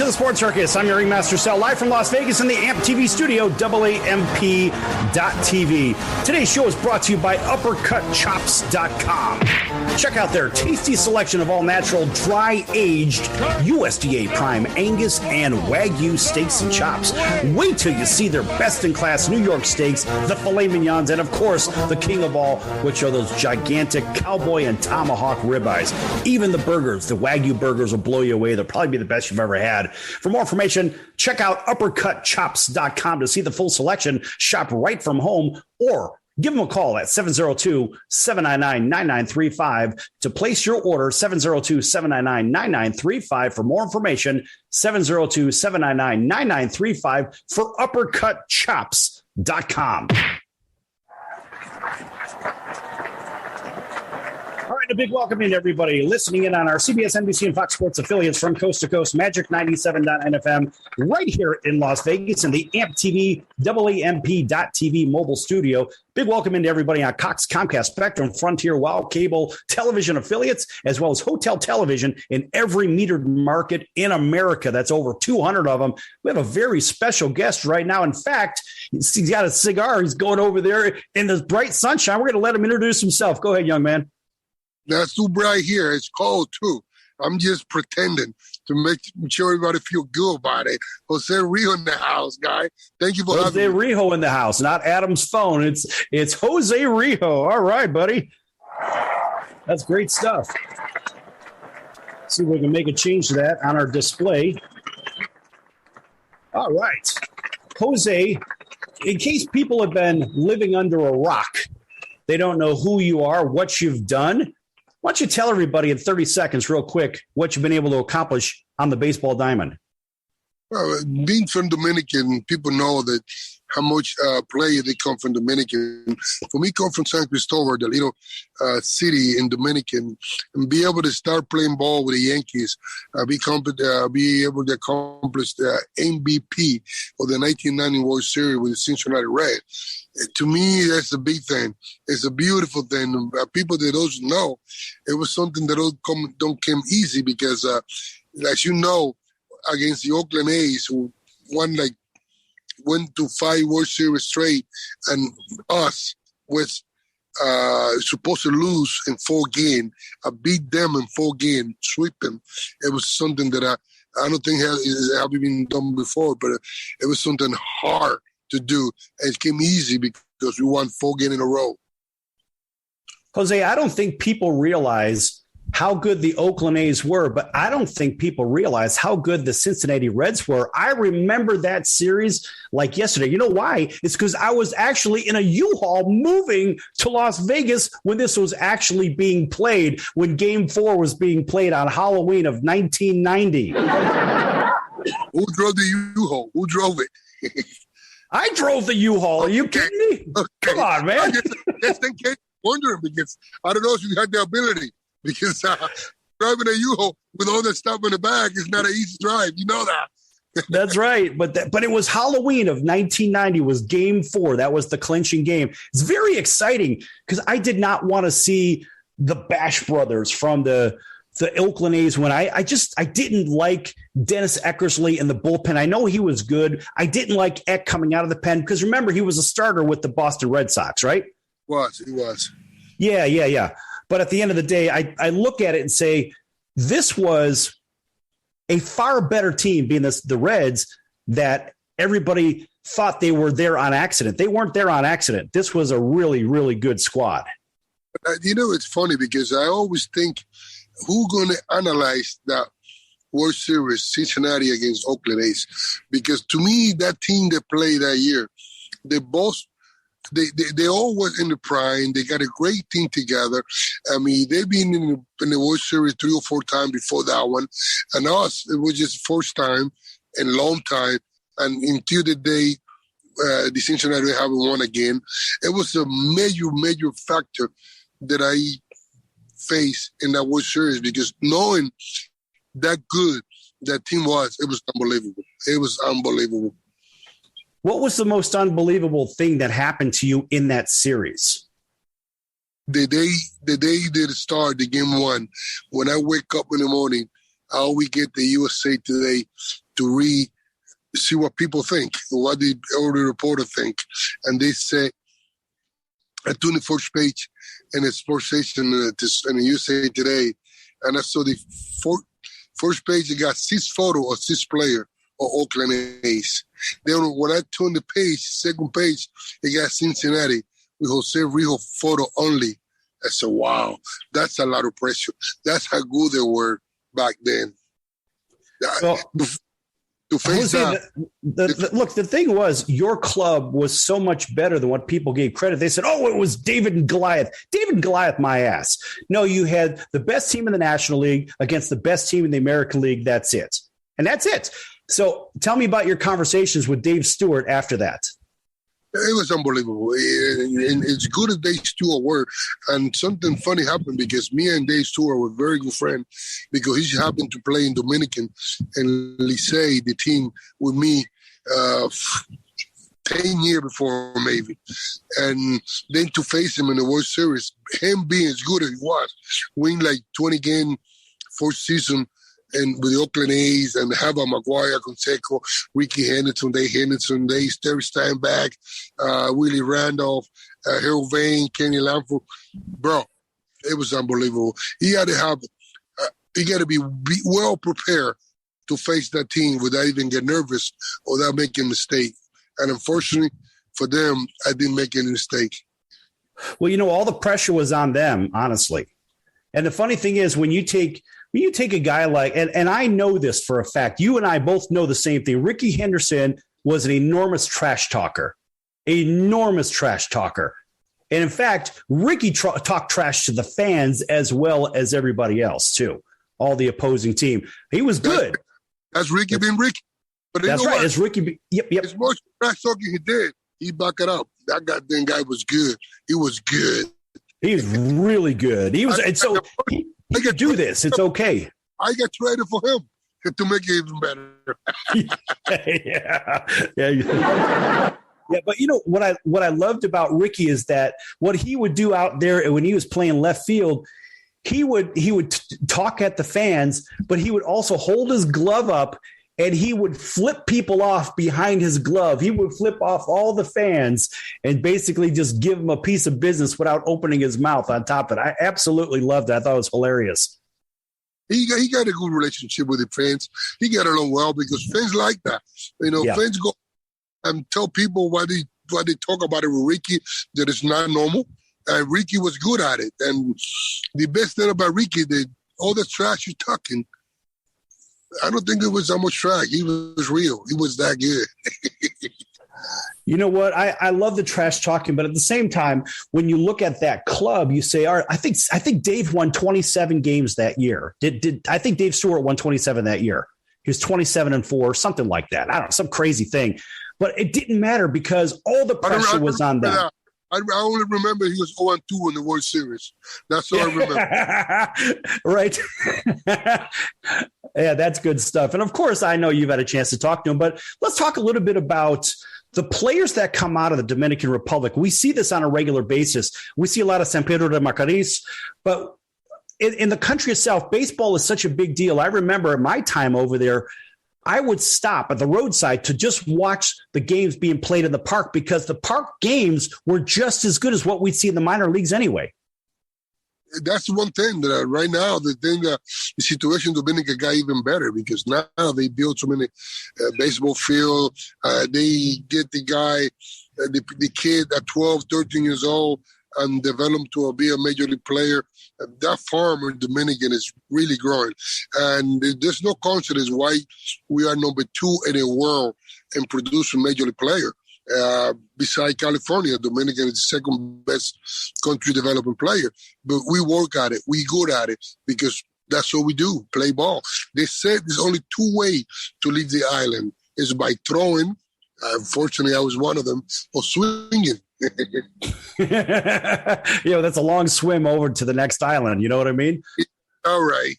the Sports Circus. I'm your Ringmaster Sal, live from Las Vegas in the AMP TV studio, AAMP.TV. Today's show is brought to you by UppercutChops.com. Check out their tasty selection of all-natural, dry-aged USDA Prime Angus and Wagyu steaks and chops. Wait till you see their best-in-class New York steaks, the filet mignons, and, of course, the king of all, which are those gigantic cowboy and tomahawk ribeyes. Even the burgers, the Wagyu burgers, will blow you away. They'll probably be the best you've ever had. For more information, check out UppercutChops.com to see the full selection, shop right from home, or give them a call at 702-799-9935 to place your order, 702-799-9935 for more information, 702-799-9935 for UppercutChops.com. All right, a big welcome in to everybody listening in on our CBS, NBC, and Fox Sports affiliates from coast to coast, Magic 97.9 FM, right here in Las Vegas in the AMP TV, AAMP.TV mobile studio. Big welcome in to everybody on Cox, Comcast, Spectrum, Frontier, Wow Cable television affiliates, as well as hotel television in every metered market in America. That's over 200 of them. We have a very special guest right now. In fact, he's got a cigar. He's going over there in the bright sunshine. We're going to let him introduce himself. Go ahead, young man. That's too bright here. It's cold, too. I'm just pretending to make sure everybody feel good about it. Jose Rijo in the house, guy. Thank you for having me. Jose Rijo in the house, not Adam's phone. It's Jose Rijo. All right, buddy. That's great stuff. See if we can make a change to that on our display. All right. Jose, in case people have been living under a rock, they don't know who you are, what you've done, why don't you tell everybody in 30 seconds real quick what you've been able to accomplish on the baseball diamond? Well, being from Dominican, people know that how much player they come from Dominican. For me, come from San Cristobal, the little city in Dominican, and be able to start playing ball with the Yankees, be able to accomplish the MVP of the 1990 World Series with the Cincinnati Reds. To me, that's a big thing. It's a beautiful thing. People that don't know, it was something that don't come easy because, as you know, against the Oakland A's, who went to 5 World Series straight, and us was supposed to lose in 4 games. I beat them in 4 games, sweep them. It was something that I don't think has been done before, but it was something hard to do. And it came easy because we won 4 games in a row. Jose, I don't think people realize how good the Oakland A's were, but I don't think people realize how good the Cincinnati Reds were. I remember that series like yesterday. You know why? It's because I was actually in a U-Haul moving to Las Vegas when this was actually being played, when Game 4 was being played on Halloween of 1990. Who drove the U-Haul? Who drove it? I drove the U-Haul. Are you kidding me? Okay. Come on, man. Just in case wondering, because I don't know if you had the ability. Because driving a U-Haul with all that stuff in the back is not an easy drive. You know that. That's right. But it was Halloween of 1990 was Game 4. That was the clinching game. It's very exciting because I did not want to see the Bash brothers from the Oakland A's when I didn't like Dennis Eckersley in the bullpen. I know he was good. I didn't like Eck coming out of the pen because, remember, he was a starter with the Boston Red Sox, right? He was. Yeah. But at the end of the day, I look at it and say, this was a far better team, being the Reds, that everybody thought they were there on accident. They weren't there on accident. This was a really, really good squad. It's funny because I always think, who's going to analyze that World Series, Cincinnati against Oakland A's? Because to me, that team that played that year, they all was in the prime. They got a great team together. I mean, they've been in the World Series 3 or 4 times before that one. And us, it was just first time and long time. And until the day the Cincinnati haven't won again, it was a major factor that I faced in that World Series, because knowing that good that team was, it was unbelievable. It was unbelievable. What was the most unbelievable thing that happened to you in that series? The day they start the game 1, when I wake up in the morning I always get the USA Today to see what people think, what the reporter think. And they say, I tuned the first page in the sports station in the USA Today, and I saw the first page. It got 6 photos of 6 players of Oakland A's. Then when I turned the page, second page, it got Cincinnati with Jose Rijo photo only. I said, wow, that's a lot of pressure. That's how good they were back then. Well, to face that. Look, the thing was, your club was so much better than what people gave credit. They said, oh, it was David and Goliath. David and Goliath, my ass. No, you had the best team in the National League against the best team in the American League. That's it. And that's it. So tell me about your conversations with Dave Stewart after that. It was unbelievable. And as good as Dave Stewart were, and something funny happened because me and Dave Stewart were very good friends because he happened to play in Dominican and Licey, the team, with me 10 years before maybe. And then to face him in the World Series, him being as good as he was, win like 20 games, 4th season, and with the Oakland A's and have a McGuire, Canseco, Ricky Henderson, Terry Steinbach, Willie Randolph, Harold Vane, Kenny Lanford. Bro, it was unbelievable. He got to be well prepared to face that team without even get nervous or without making a mistake. And unfortunately for them, I didn't make any mistake. Well, all the pressure was on them, honestly. And the funny thing is, when you take a guy like, and I know this for a fact, you and I both know the same thing. Ricky Henderson was an enormous trash talker. And in fact, Ricky talked trash to the fans as well as everybody else, too. All the opposing team. He was good. That's Ricky being Ricky. But that's right. It's Ricky. Yep. As much trash talking he did, he backed it up. That goddamn guy was good. He was good. He's really good. He was, and so he could do this. It's okay. I got traded for him to make it even better. Yeah. But what I loved about Ricky is that what he would do out there when he was playing left field, he would talk at the fans, but he would also hold his glove up. And he would flip people off behind his glove. He would flip off all the fans and basically just give them a piece of business without opening his mouth on top of it. I absolutely loved it. I thought it was hilarious. He got a good relationship with the fans. He got along well because fans like that. Fans go and tell people why they talk about it with Ricky, that it's not normal. And Ricky was good at it. And the best thing about Ricky, all the trash you're talking, I don't think it was that much trash. He was real. He was that good. You know what? I love the trash talking, but at the same time, when you look at that club, you say, all right, I think Dave won 27 games that year. I think Dave Stewart won 27 that year. He was 27-4, something like that. I don't know, some crazy thing. But it didn't matter because all the pressure was on them. I only remember he was 0-2 in the World Series. That's all I remember. Right. Yeah, that's good stuff. And, of course, I know you've had a chance to talk to him, but let's talk a little bit about the players that come out of the Dominican Republic. We see this on a regular basis. We see a lot of San Pedro de Macorís, but in the country itself, baseball is such a big deal. I remember at my time over there, I would stop at the roadside to just watch the games being played in the park because the park games were just as good as what we'd see in the minor leagues anyway. That's one thing that right now, the situation in Dominica got even better because now they build so many baseball field. They get the guy, the kid at 12, 13 years old and develop to be a major league player. That farm in Dominican is really growing. And there's no coincidence why we are number 2 in the world in producing major league player. Besides California, Dominican is the second best country developing player. But we work at it. We good at it because that's what we do, play ball. They said there's only 2 ways to leave the island. It's by throwing. Unfortunately, I was one of them, or swinging. That's a long swim over to the next island. You know what I mean? All right.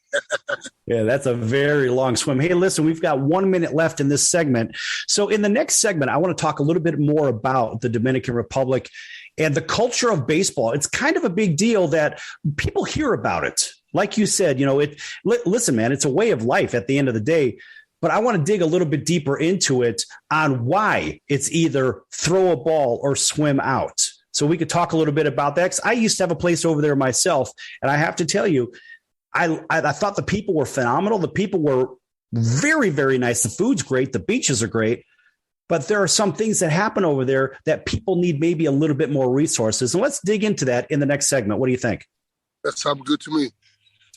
Yeah, that's a very long swim. Hey, listen, we've got 1 minute left in this segment. So in the next segment, I want to talk a little bit more about the Dominican Republic and the culture of baseball. It's kind of a big deal that people hear about it. like you said, listen, man, it's a way of life at the end of the day. But I want to dig a little bit deeper into it on why it's either throw a ball or swim out. So we could talk a little bit about that. 'Cause I used to have a place over there myself. And I have to tell you, I thought the people were phenomenal. The people were very, very nice. The food's great. The beaches are great. But there are some things that happen over there that people need maybe a little bit more resources. And let's dig into that in the next segment. What do you think? That sounds good to me.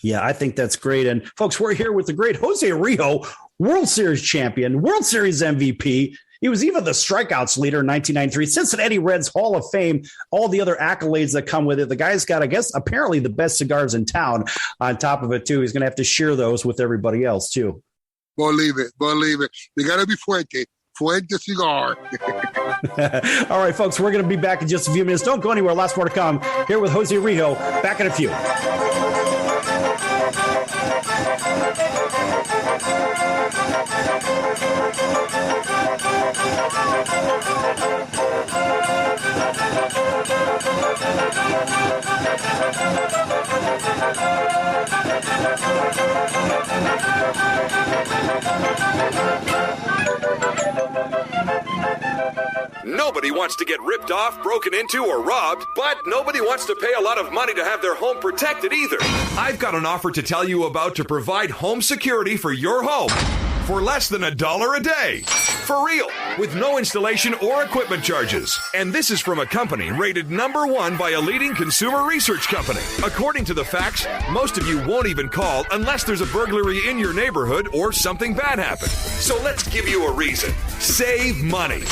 Yeah, I think that's great. And folks, we're here with the great Jose Rijo, World Series champion, World Series MVP. He was even the strikeouts leader in 1993, Cincinnati Reds Hall of Fame, all the other accolades that come with it. The guy's got, I guess, apparently the best cigars in town on top of it, too. He's going to have to share those with everybody else, too. Believe it. They got to be Fuente cigar. All right, folks, we're going to be back in just a few minutes. Don't go anywhere. Lots more to come here with Jose Rijo. Back in a few. Nobody wants to get ripped off, broken into, or robbed, but nobody wants to pay a lot of money to have their home protected either. I've got an offer to tell you about to provide home security for your home for less than $1 a day. For real, with no installation or equipment charges. And this is from a company rated #1 by a leading consumer research company. According to the facts, most of you won't even call unless there's a burglary in your neighborhood or something bad happened. So let's give you a reason. Save money.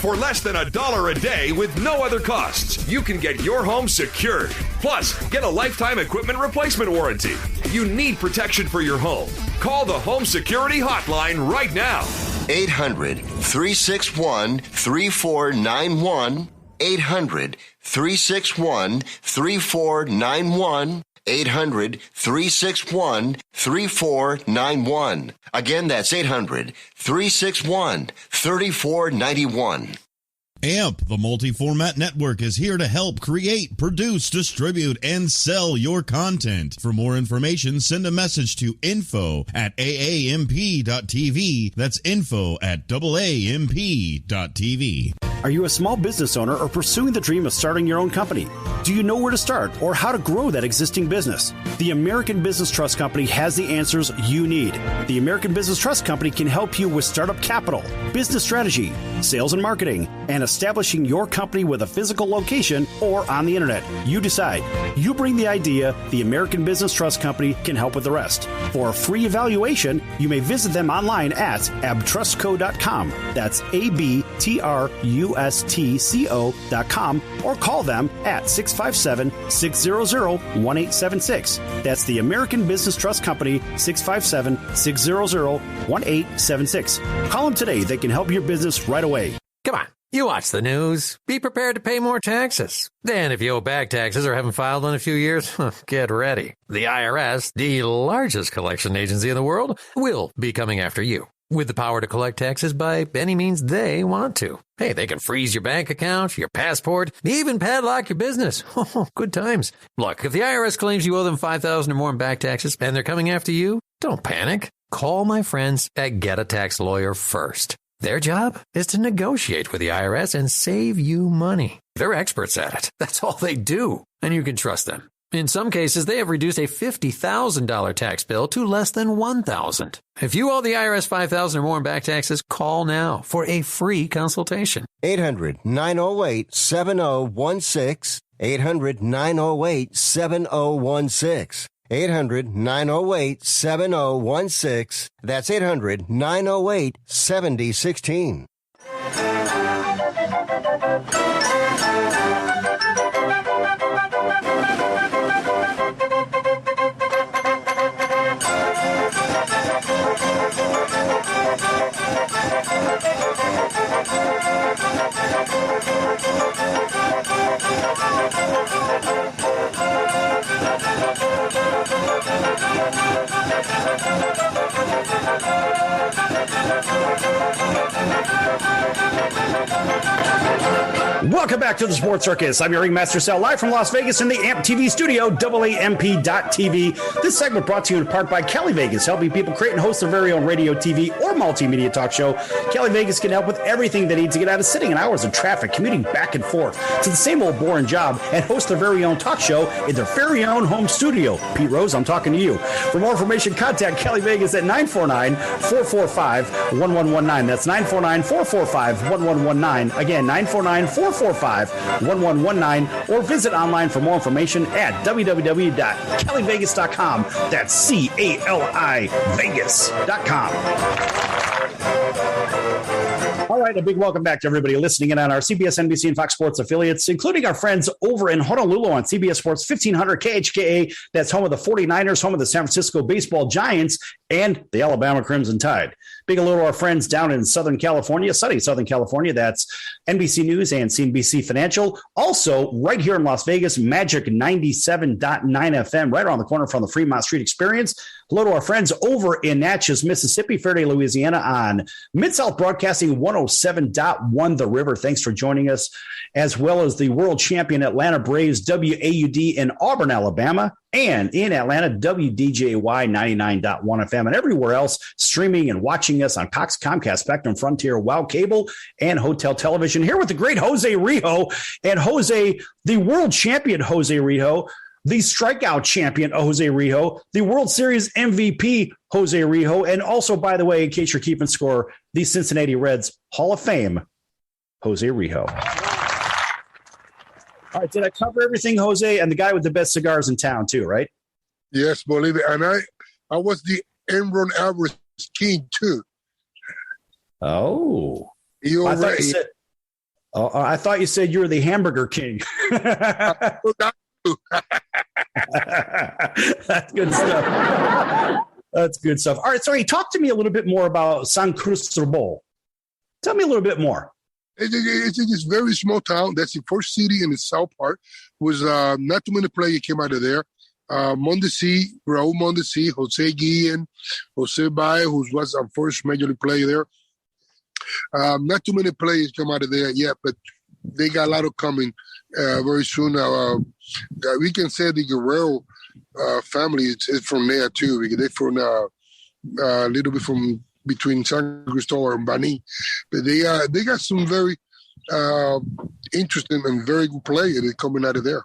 For less than $1 a day with no other costs, you can get your home secured. Plus, get a lifetime equipment replacement warranty. You need protection for your home. Call the Home Security Hotline right now. 800-361-3491. 800-361-3491. 800-361-3491. Again, that's 800-361-3491. AMP, the multi-format network, is here to help create, produce, distribute, and sell your content. For more information, send a message to info@aamp.tv. That's info@aamp.tv. Are you a small business owner or pursuing the dream of starting your own company? Do you know where to start or how to grow that existing business? The American Business Trust Company has the answers you need. The American Business Trust Company can help you with startup capital, business strategy, sales and marketing, and establishing your company with a physical location or on the internet. You decide. You bring the idea. The American Business Trust Company can help with the rest. For a free evaluation, you may visit them online at abtrustco.com. That's ABTRUSTCO.com or call them at 657-600-1876. That's the American Business Trust Company, 657-600-1876. Call them today. They can help your business right away. Come on, you watch the news. Be prepared to pay more taxes. Then if you owe back taxes or haven't filed in a few years, get ready. The IRS, the largest collection agency in the world, will be coming after you, with the power to collect taxes by any means they want to. Hey, they can freeze your bank account, your passport, even padlock your business. Oh, good times. Look, if the IRS claims you owe them $5,000 or more in back taxes and they're coming after you, don't panic. Call my friends at Get a Tax Lawyer first. Their job is to negotiate with the IRS and save you money. They're experts at it. That's all they do, and you can trust them. In some cases, they have reduced a $50,000 tax bill to less than $1,000. If you owe the IRS $5,000 or more in back taxes, call now for a free consultation. 800-908-7016. 800-908-7016. 800-908-7016. That's 800-908-7016. Welcome back to the Sports Circus. I'm your Ringmaster Sal, live from Las Vegas in the AMP TV studio, AAMP.TV. This segment brought to you in part by Cali Vegas, helping people create and host their very own radio, TV, or multimedia talk show. Cali Vegas can help with everything they need to get out of sitting in hours of traffic, commuting back and forth to the same old boring job, and host their very own talk show in their very own home studio. Pete Rose, I'm talking to you. For more information, contact Cali Vegas at 949-445-1119. That's 949-445-1119. Again, 949-445-1119, or visit online for more information at www.calivegas.com. That's CALI Vegas.com. All right, a big welcome back to everybody listening in on our CBS, NBC, and Fox Sports affiliates, including our friends over in Honolulu on CBS Sports 1500 KHKA. That's home of the 49ers, home of the San Francisco Baseball Giants, and the Alabama Crimson Tide. Big hello to our friends down in Southern California, sunny Southern California. That's NBC News and CNBC Financial. Also, right here in Las Vegas, Magic 97.9 FM, right around the corner from the Fremont Street Experience. Hello to our friends over in Natchez, Mississippi, Fairday, Louisiana on Mid-South Broadcasting 107.1 The River. Thanks for joining us, as well as the world champion Atlanta Braves WAUD in Auburn, Alabama, and in Atlanta, WDJY 99.1 FM, and everywhere else streaming and watching us on Cox, Comcast, Spectrum, Frontier, Wow Cable, and Hotel Television. Here with the great Jose Rijo, and Jose, the world champion Jose Rijo, the strikeout champion Jose Rijo, the World Series MVP Jose Rijo, and also, by the way, in case you're keeping score, the Cincinnati Reds Hall of Fame Jose Rijo. All right, did I cover everything, Jose? And the guy with the best cigars in town, too, right? Yes, believe it. And I was the Aaron Alvarez king, too. Oh. I thought you said you were the hamburger king. That's good stuff. That's good stuff. All right, so talk to me a little bit more about San Cristobal. Tell me a little bit more. It's this very small town. That's the first city in the south part. Was not too many players came out of there. Mondesi, Raul Mondesi, Jose Guillen, Jose Baez, who was our first major league player there. Not too many players come out of there yet, but they got a lot of coming very soon. We can say the Guerrero family is from there too, because they're from a little bit from between San Cristobal and Bani. But they got some very interesting and very good players coming out of there.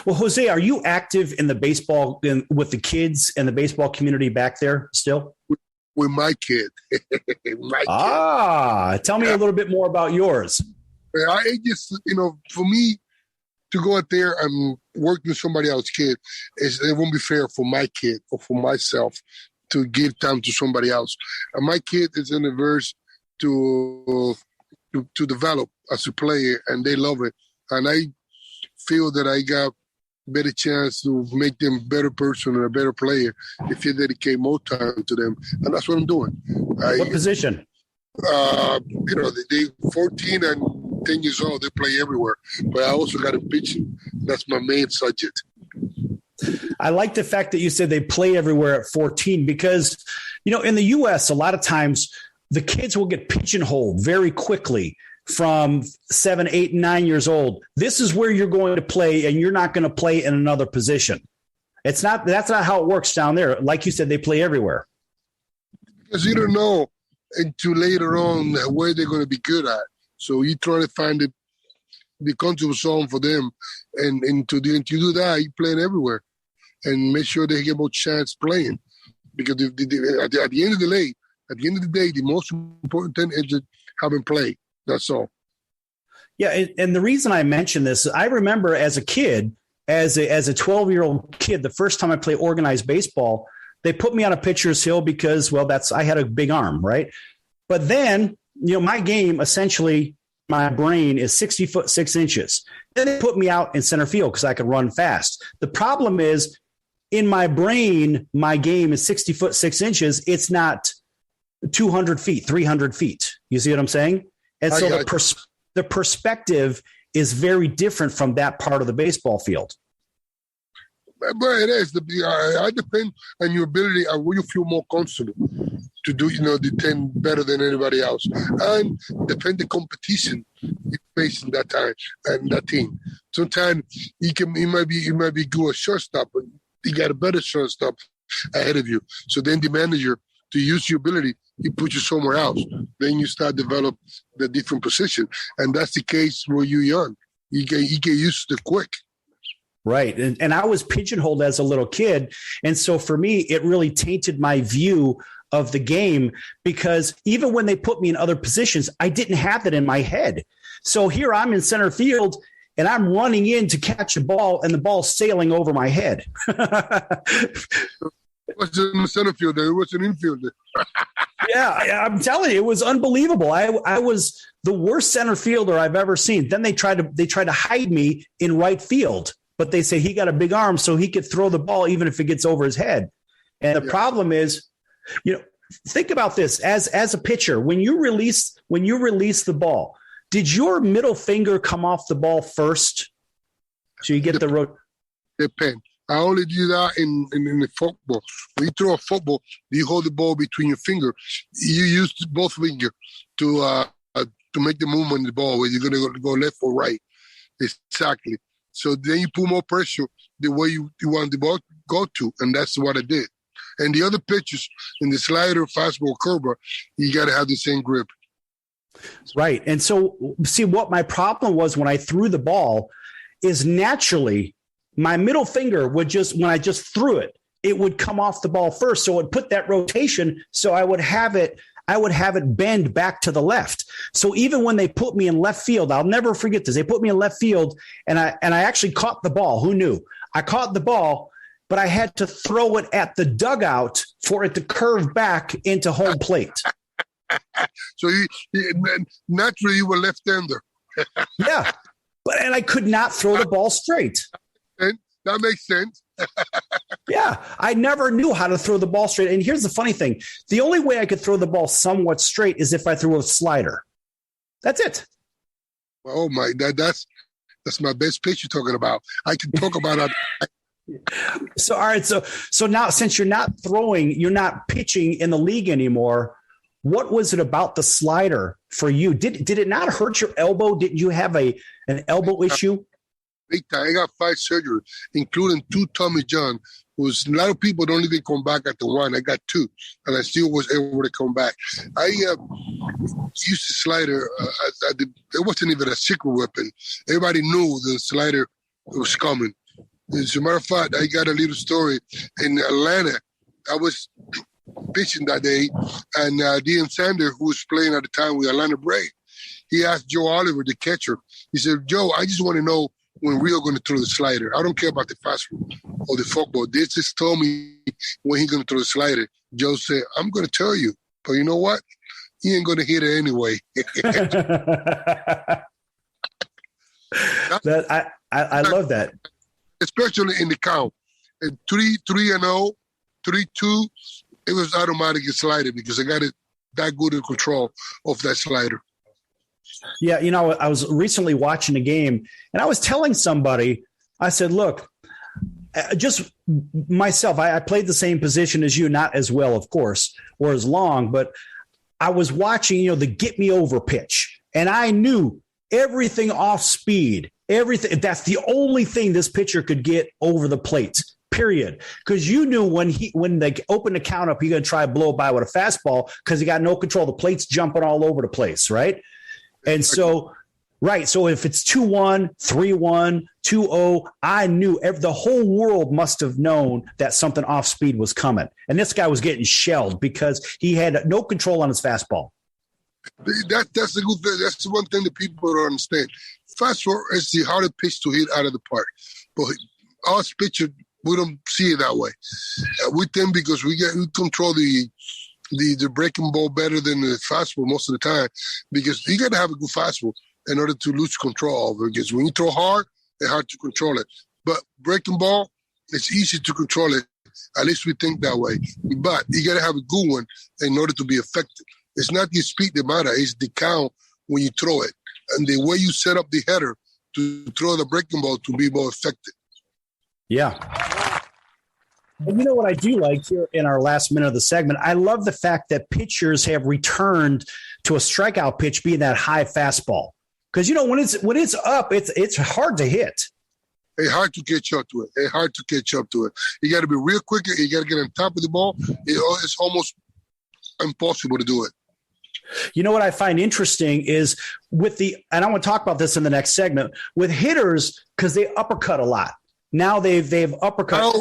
Well, Jose, are you active in the baseball with the kids and the baseball community back there still? With my kid. Tell me a little bit more about yours. I just, for me to go out there and work with somebody else's kid, it won't be fair for my kid or for myself to give time to somebody else. And my kid is in the verse to develop as a player, and they love it. And I feel that I got better chance to make them a better person and a better player if you dedicate more time to them. And that's what I'm doing. What position? They 14 and 10 years old, they play everywhere. But I also got a pitching. That's my main subject. I like the fact that you said they play everywhere at 14 because, in the U.S., a lot of times the kids will get pigeonholed very quickly from 7, 8, 9 years old. This is where you're going to play, and you're not going to play in another position. That's not how it works down there. Like you said, they play everywhere. Because you don't know until later on where they're going to be good at. So you try to find the comfortable zone for them. And to do that, you're playing everywhere. And make sure they get more chance playing. Because at the end of the day, the most important thing is to have them play. That's all. Yeah, and the reason I mention this, I remember as a kid, as a 12-year-old kid, the first time I played organized baseball, they put me on a pitcher's hill because, I had a big arm, right? But then, my game, essentially, my brain is 60 foot 6 inches. Then they put me out in center field because I could run fast. The problem is, in my brain, my game is 60 foot 6 inches. It's not 200 feet, 300 feet. You see what I'm saying? And so the perspective is very different from that part of the baseball field. But it is. I depend on your ability and where you feel more comfortable. to do, the 10 better than anybody else. And depend the competition you face in that time and that team. Sometimes he might be good at shortstop, but he got a better shortstop ahead of you. So then the manager, to use your ability, he put you somewhere else. Then you start develop the different position. And that's the case where you're young. You get used to it quick. Right. And I was pigeonholed as a little kid. And so for me, it really tainted my view of the game, because even when they put me in other positions, I didn't have that in my head. So here I'm in center field and I'm running in to catch a ball and the ball's sailing over my head. It wasn't in the center fielder. It was an infielder. Yeah, I'm telling you, it was unbelievable. I was the worst center fielder I've ever seen. Then they tried to hide me in right field. But they say he got a big arm so he could throw the ball even if it gets over his head. And the problem is, think about this as a pitcher, when you release the ball, did your middle finger come off the ball first? So you get the road. Depend. I only do that in the football. When you throw a football, you hold the ball between your finger. You use both fingers to make the movement in the ball, where you're going to go left or right. Exactly. So then you put more pressure the way you want the ball to go to, and that's what I did. And the other pitches in the slider, fastball, curveball, you got to have the same grip. Right. And so, see, what my problem was when I threw the ball is naturally my middle finger would just, when I just threw it, it would come off the ball first. So it would put that rotation. So I would have it bend back to the left. So even when they put me in left field, I'll never forget this. They put me in left field and I actually caught the ball. Who knew? I caught the ball, but I had to throw it at the dugout for it to curve back into home plate. So naturally you were left-hander. Yeah. And I could not throw the ball straight. And that makes sense. Yeah, I never knew how to throw the ball straight. And here's the funny thing. The only way I could throw the ball somewhat straight is if I threw a slider. That's it. Oh, my, that's my best pitch you're talking about. I can talk about it. So, all right. So now, since you're not pitching in the league anymore, what was it about the slider for you? Did it not hurt your elbow? Didn't you have an elbow issue? Big time. I got 5 surgeries, including 2 Tommy John. A lot of people don't even come back after 1. I got 2, and I still was able to come back. I used the slider. It wasn't even a secret weapon. Everybody knew the slider was coming. As a matter of fact, I got a little story in Atlanta. I was pitching that day, and Deion Sanders, who was playing at the time with Atlanta Braves, he asked Joe Oliver, the catcher. He said, "Joe, I just want to know when Rijo going to throw the slider. I don't care about the fastball or the forkball. They just told me when he's going to throw the slider." Joe said, "I'm going to tell you, but you know what? He ain't going to hit it anyway." I love that. Especially in the count. At 3-0, 3-2, it was automatic slider because I got it that good in control of that slider. Yeah, I was recently watching a game, and I was telling somebody, I said, look, just myself, I played the same position as you, not as well, of course, or as long, but I was watching, the get me over pitch, and I knew everything off speed, everything. That's the only thing this pitcher could get over the plate, period. Because you knew when they opened the count up, he's going to try to blow by with a fastball because he got no control. The plate's jumping all over the place, right? And so, right. So if it's 2-1, 3-1, 2-0, I knew the whole world must have known that something off speed was coming. And this guy was getting shelled because he had no control on his fastball. That's the good thing. That's the one thing that people don't understand. Fastball is the hardest pitch to hit out of the park. But us pitcher, we don't see it that way. We think because we control the breaking ball better than the fastball most of the time, because you got to have a good fastball in order to lose control over it. Because when you throw hard, it's hard to control it. But breaking ball, it's easy to control it. At least we think that way. But you got to have a good one in order to be effective. It's not the speed that matters. It's the count when you throw it. And the way you set up the header to throw the breaking ball to be more effective. Yeah. And you know what I do like here in our last minute of the segment? I love the fact that pitchers have returned to a strikeout pitch being that high fastball. Because, you know, when it's up, it's hard to hit. It's hard to catch up to it. You got to be real quick. You got to get on top of the ball. It's almost impossible to do it. You know what I find interesting is and I want to talk about this in the next segment, with hitters, because they uppercut a lot. Now they've uppercut. Now,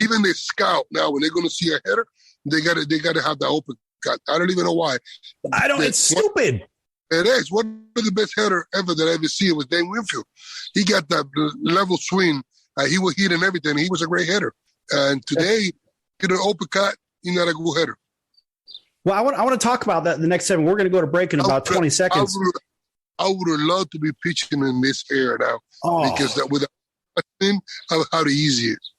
even the scout now, when they're going to see a hitter, they got to have the uppercut. I don't even know why. It's stupid. It is. One of the best hitter ever that I ever seen was Dane Winfield. He got that level swing. He was hitting everything. He was a great hitter. And today, get an uppercut, you're not a good hitter. Well, I want to talk about that in the next segment. We're going to go to break in about 20 seconds. I would have loved to be pitching in this era now because that with how easy it is.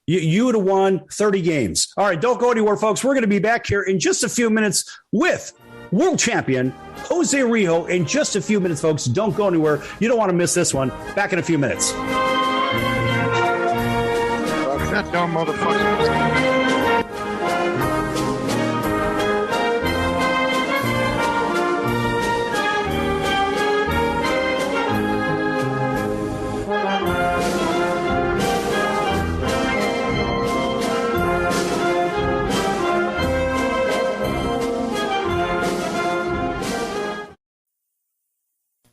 You would have won 30 games. All right, don't go anywhere, folks. We're going to be back here in just a few minutes with world champion Jose Rijo in just a few minutes, folks. Don't go anywhere. You don't want to miss this one. Back in a few minutes. That dumb motherfucker.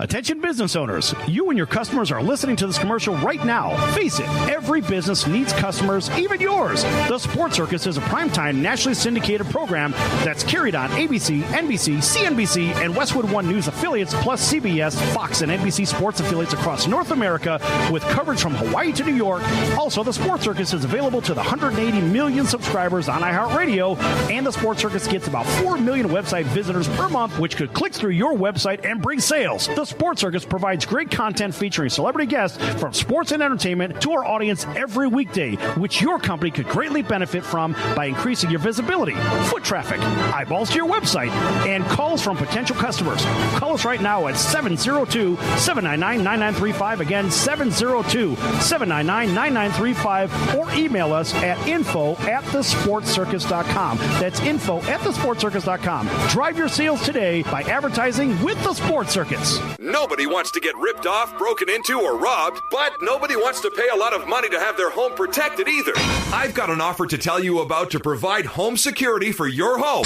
Attention business owners, you and your customers are listening to this commercial right now. Face it, every business needs customers, even yours. The Sports Circus is a primetime nationally syndicated program that's carried on ABC, NBC, CNBC, and Westwood One News affiliates, plus CBS, Fox, and NBC sports affiliates across North America with coverage from Hawaii to New York. Also, the Sports Circus is available to the 180 million subscribers on iHeartRadio, and the Sports Circus gets about 4 million website visitors per month, which could click through your website and bring sales. The Sports Circus provides great content featuring celebrity guests from sports and entertainment to our audience every weekday, which your company could greatly benefit from by increasing your visibility, foot traffic, eyeballs to your website, and calls from potential customers. Call us right now at 702-799-9935. Again, 702-799-9935, or email us at info@thesportscircus.com. That's info@thesportscircus.com. Drive your sales today by advertising with the Sports Circus. Nobody wants to get ripped off, broken into, or robbed, but nobody wants to pay a lot of money to have their home protected either. I've got an offer to tell you about to provide home security for your home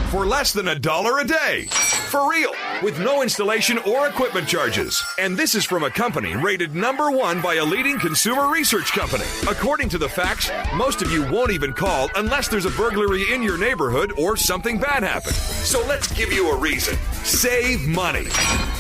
for less than $1 a day. For real, with no installation or equipment charges. And this is from a company rated #1 by a leading consumer research company. According to the facts, most of you won't even call unless there's a burglary in your neighborhood or something bad happened. So let's give you a reason. Save money.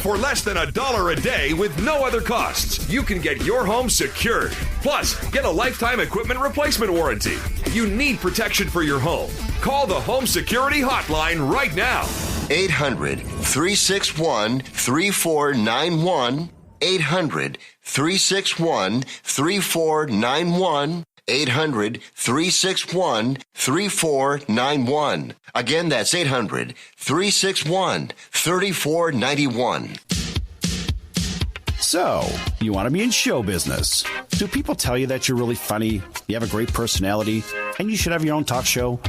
For less than $1 a day with no other costs, you can get your home secured. Plus, get a lifetime equipment replacement warranty. You need protection for your home. Call the Home Security Hotline right now. 800-361-3491. 800-361-3491. 800-361-3491. Again, that's 800-361-3491. So, you want to be in show business. Do people tell you that you're really funny, you have a great personality, and you should have your own talk show?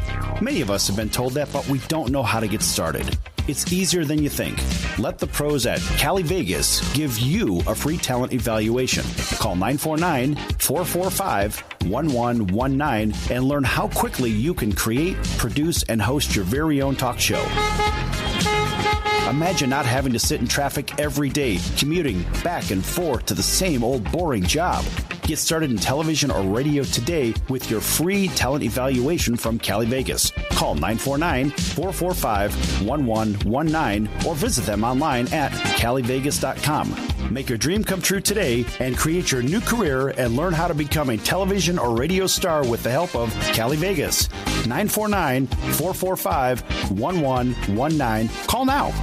Many of us have been told that, but we don't know how to get started. It's easier than you think. Let the pros at Cali Vegas give you a free talent evaluation. Call 949-445-1119 and learn how quickly you can create, produce, and host your very own talk show. Imagine not having to sit in traffic every day, commuting back and forth to the same old boring job. Get started in television or radio today with your free talent evaluation from Cali Vegas. Call 949-445-1119 or visit them online at calivegas.com. Make your dream come true today and create your new career and learn how to become a television or radio star with the help of Cali Vegas. 949-445-1119. Call now.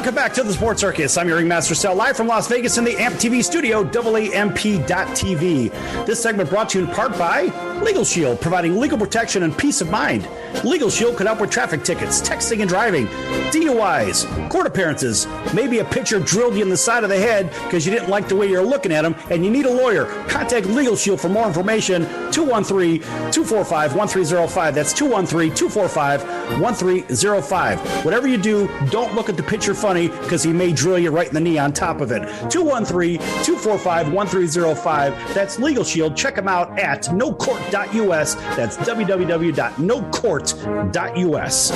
Welcome back to the Sports Circus. I'm your Ringmaster Sal, live from Las Vegas in the AMP TV studio, AAMP.TV. This segment brought to you in part by Legal Shield, providing legal protection and peace of mind. Legal Shield could help with traffic tickets, texting and driving, DUIs, court appearances, maybe a pitcher drilled you in the side of the head because you didn't like the way you're looking at him and you need a lawyer. Contact Legal Shield for more information, 213-245-1305. That's 213-245-1305. Whatever you do, don't look at the pitcher funny because he may drill you right in the knee on top of it. 213-245-1305. That's Legal Shield. Check them out at nocourt.us. That's www.nocourt.us.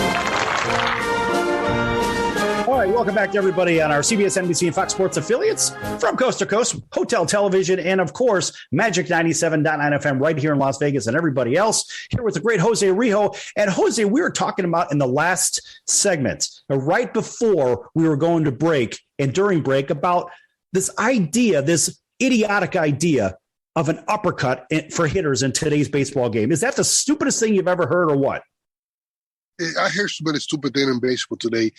All right, welcome back to everybody on our CBS, NBC, and Fox Sports affiliates from coast to coast, hotel television, and of course, Magic 97.9 FM right here in Las Vegas and everybody else. Here with the great Jose Rijo. And Jose, we were talking about in the last segment, right before we were going to break and during break, about this idea, this idiotic idea of an uppercut for hitters in today's baseball game. Is that the stupidest thing you've ever heard or what? I hear so many stupid things in baseball today.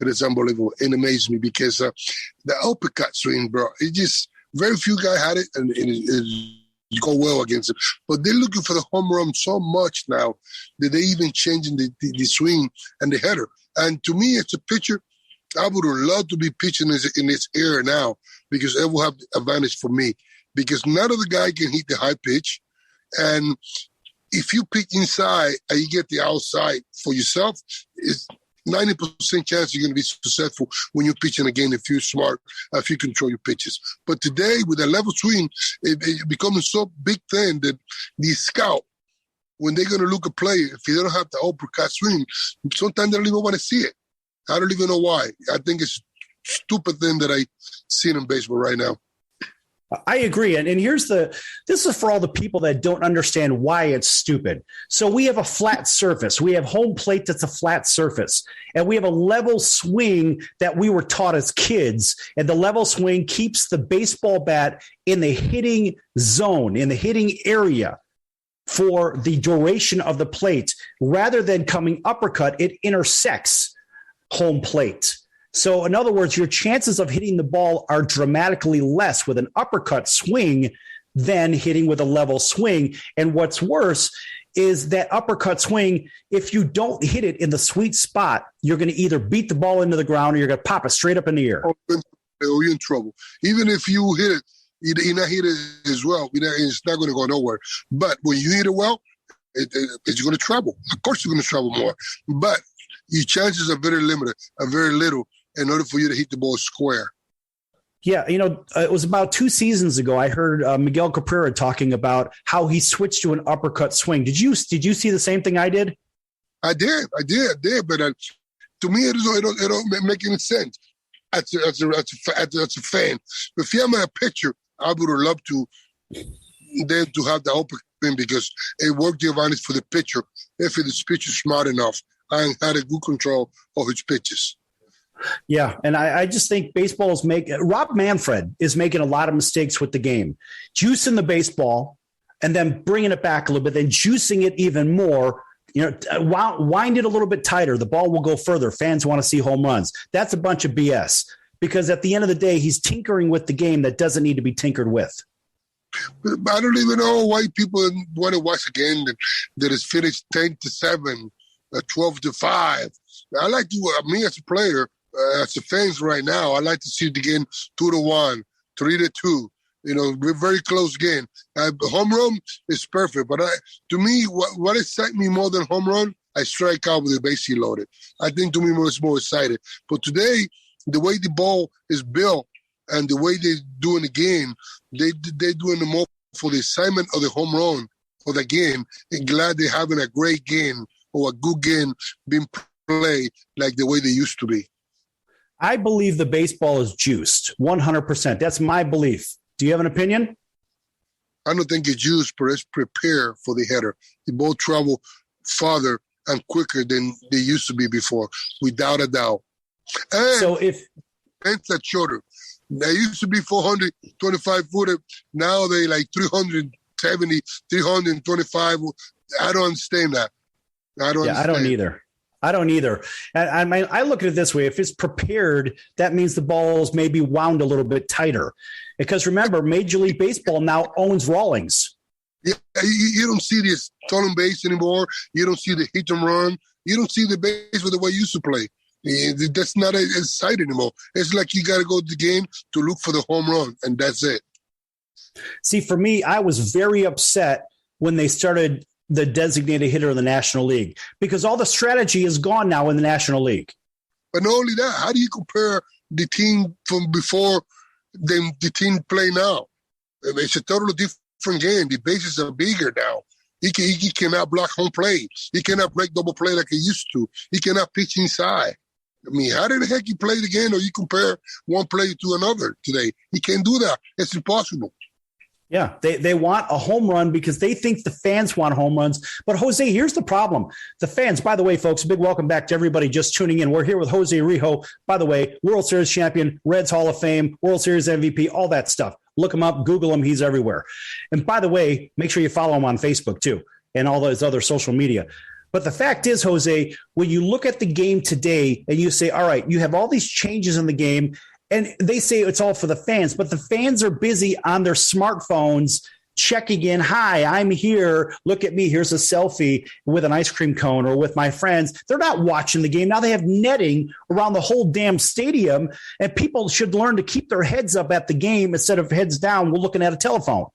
It is unbelievable. It amazes me because the uppercut swing, bro, it just very few guys had it and it go well against it. But they're looking for the home run so much now that they even changing the swing and the header. And to me, as a pitcher, I would love to be pitching in this era now because it will have the advantage for me because none of the guy can hit the high pitch. And if you pick inside and you get the outside for yourself, it's 90% chance you're going to be successful when you're pitching again if you're smart, if you control your pitches. But today, with a level swing, it becomes so big thing that the scout, when they're going to look at play, if they don't have the uppercut swing, sometimes they don't even want to see it. I don't even know why. I think it's a stupid thing that I see in baseball right now. I agree. And this is for all the people that don't understand why it's stupid. So we have a flat surface. We have home plate that's a flat surface. And we have a level swing that we were taught as kids. And the level swing keeps the baseball bat in the hitting zone, in the hitting area for the duration of the plate. Rather than coming uppercut, it intersects home plate. So, in other words, your chances of hitting the ball are dramatically less with an uppercut swing than hitting with a level swing. And what's worse is that uppercut swing, if you don't hit it in the sweet spot, you're going to either beat the ball into the ground or you're going to pop it straight up in the air. Or you're in trouble. Even if you hit it, you're not hit it as well. It's not going to go nowhere. But when you hit it well, it's going to travel. Of course, you're going to travel more. But your chances are very limited, are very little, in order for you to hit the ball square. Yeah, it was about 2 seasons ago. I heard Miguel Cabrera talking about how he switched to an uppercut swing. Did you see the same thing I did? I did. But to me, it don't make any sense. As a fan, if I'm a pitcher, I would have loved to have the uppercut thing because it worked the advantage for the pitcher if the pitcher is smart enough and had a good control of his pitches. Yeah, and I just think baseball is Rob Manfred is making a lot of mistakes with the game. Juicing the baseball and then bringing it back a little bit, then juicing it even more. Wind it a little bit tighter. The ball will go further. Fans want to see home runs. That's a bunch of BS because at the end of the day, he's tinkering with the game that doesn't need to be tinkered with. I don't even know why people want to watch a game that is finished 10-7, 12-5. I like to, me as a player, as a fans right now, I like to see the game 2-1, 3-2. Very close game. Home run is perfect, but to me, what excites me more than home run, I strike out with the bases loaded. I think to me it's more excited. But today, the way the ball is built and the way they're doing the game, they're doing the more for the excitement of the home run for the game. And glad they're having a great game or a good game being played like the way they used to be. I believe the baseball is juiced 100%. That's my belief. Do you have an opinion? I don't think it's juiced, but it's prepared for the header. The ball travel farther and quicker than they used to be before, without a doubt. And so if fans are shorter. They used to be 425 footer. Now they like 370, 325. I don't understand that. I don't either. I don't either. And I look at it this way. If it's prepared, that means the ball's maybe wound a little bit tighter. Because remember, Major League Baseball now owns Rawlings. Yeah, you don't see this stolen base anymore. You don't see the hit and run. You don't see the base with the way you used to play. That's not a sight anymore. It's like you got to go to the game to look for the home run, and that's it. See, for me, I was very upset when they started the designated hitter in the National League because all the strategy is gone now in the National League. But not only that, how do you compare the team from before the team play now? It's a totally different game. The bases are bigger now. He cannot block home plate. He cannot break double play like he used to. He cannot pitch inside. I mean, how the heck you play the game or you compare one player to another today? He can't do that. It's impossible. Yeah, they want a home run because they think the fans want home runs. But, Jose, here's the problem. The fans, by the way, folks, a big welcome back to everybody just tuning in. We're here with Jose Rijo, by the way, World Series champion, Reds Hall of Fame, World Series MVP, all that stuff. Look him up, Google him. He's everywhere. And by the way, make sure you follow him on Facebook, too, and all those other social media. But the fact is, Jose, when you look at the game today and you say, all right, you have all these changes in the game, and they say it's all for the fans, but the fans are busy on their smartphones checking in. Hi, I'm here. Look at me. Here's a selfie with an ice cream cone or with my friends. They're not watching the game. Now they have netting around the whole damn stadium, and people should learn to keep their heads up at the game instead of heads down. We're looking at a telephone.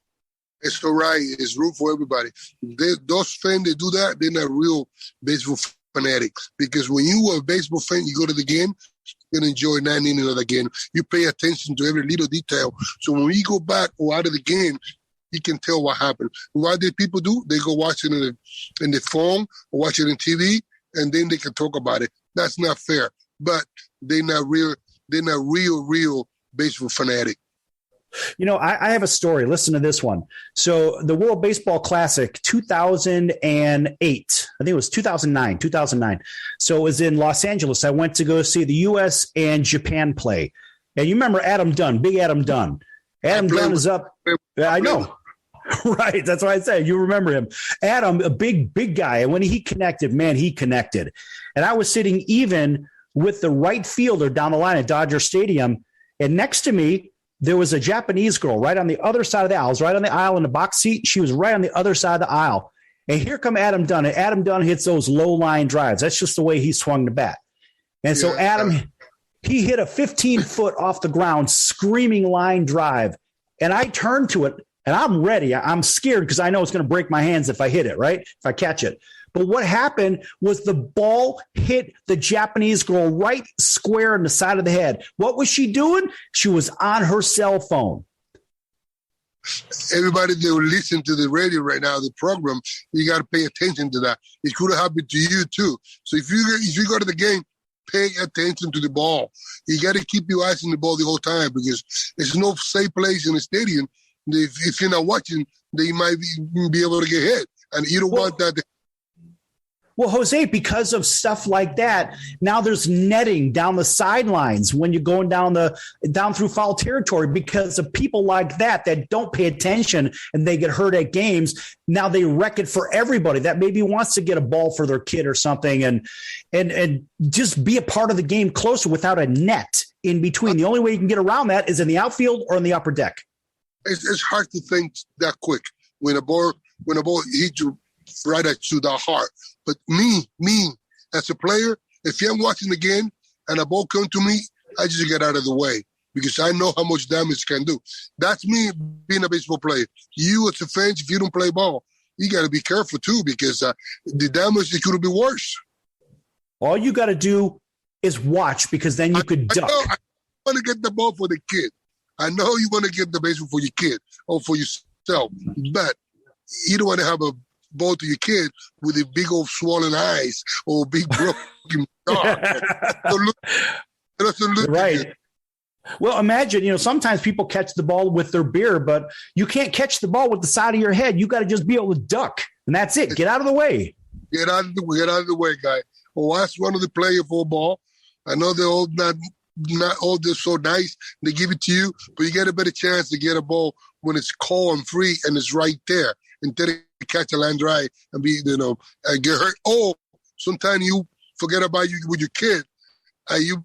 It's all right. It's room for everybody. Those fans that do that, they're not real baseball fanatics. Because when you are a baseball fan, you go to the game, you're going to enjoy 9 innings of the game. You pay attention to every little detail. So when you go back or out of the game, you can tell what happened. What did people do? They go watch it in the phone or watch it on TV, and then they can talk about it. That's not fair. But they're not real baseball fanatic. You know, I have a story. Listen to this one. So the World Baseball Classic 2008, I think it was 2009. So it was in Los Angeles. I went to go see the U.S. and Japan play. And you remember Adam Dunn, big Adam Dunn. Adam Dunn is up. I know. Right. That's why I said you remember him. Adam, a big guy. And when he connected, man, he connected. And I was sitting even with the right fielder down the line at Dodger Stadium. And next to me, there was a Japanese girl right on the other side of the aisle. I was right on the aisle in the box seat. She was right on the other side of the aisle. And here come Adam Dunn. And Adam Dunn hits those low line drives. That's just the way he swung the bat. And so Adam, he hit a 15-foot off the ground, screaming line drive. And I turned to it, and I'm ready. I'm scared because I know it's going to break my hands if I hit it, right? If I catch it. But what happened was the ball hit the Japanese girl right square in the side of the head. What was she doing? She was on her cell phone. Everybody that will listen to the radio right now, the program, you got to pay attention to that. It could have happened to you too. So if you go to the game, pay attention to the ball. You got to keep your eyes on the ball the whole time because there's no safe place in the stadium. If you're not watching, then you might be able to get hit. And you don't want that. Well, Jose, because of stuff like that, now there's netting down the sidelines when you're going down through foul territory because of people like that don't pay attention and they get hurt at games. Now they wreck it for everybody that maybe wants to get a ball for their kid or something and just be a part of the game closer without a net in between. The only way you can get around that is in the outfield or in the upper deck. It's hard to think that quick when a ball hits you right at you that hard. But me, as a player, if I'm watching the game and a ball comes to me, I just get out of the way because I know how much damage it can do. That's me being a baseball player. You as a fan, if you don't play ball, you got to be careful too because the damage, it could be worse. All you got to do is watch because then you could duck. I want to get the ball for the kid. I know you want to get the baseball for your kid or for yourself, but you don't want to have a ball to your kid with a big old swollen eyes or big broken dog. It doesn't look right. good. Well, imagine, sometimes people catch the ball with their beer, but you can't catch the ball with the side of your head. You got to just be able to duck, and that's it. Get out of the way. Get out of the way, guy. Or ask one of the players for a ball. I know they're all not all just so nice. They give it to you, but you get a better chance to get a ball when it's cold and free and it's right there instead of catch a line drive and get hurt. Or sometimes you forget about you with your kid, and you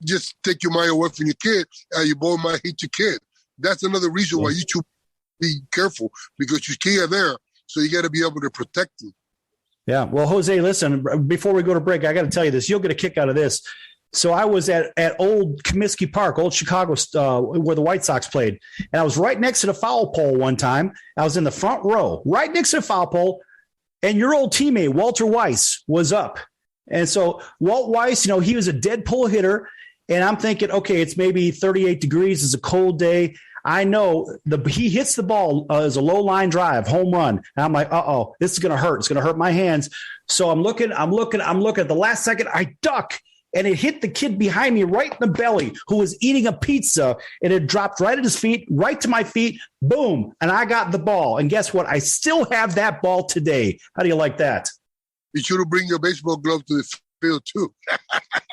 just take your mind away from your kid, and your ball might hit your kid. That's another reason why you should be careful, because your kids are there, so you got to be able to protect them. Yeah. Well, Jose, listen, before we go to break, I got to tell you this. You'll get a kick out of this. So I was at old Comiskey Park, old Chicago, where the White Sox played. And I was right next to the foul pole one time. I was in the front row, right next to the foul pole. And your old teammate, Walter Weiss, was up. And so Walt Weiss, he was a dead pull hitter. And I'm thinking, okay, it's maybe 38 degrees. It's a cold day. I know he hits the ball as a low line drive, home run. And I'm like, uh-oh, this is going to hurt. It's going to hurt my hands. So I'm looking. At the last second, I duck. And it hit the kid behind me right in the belly who was eating a pizza, and it dropped right at his feet, right to my feet. Boom. And I got the ball. And guess what? I still have that ball today. How do you like that? You should have bring your baseball glove to the field, too.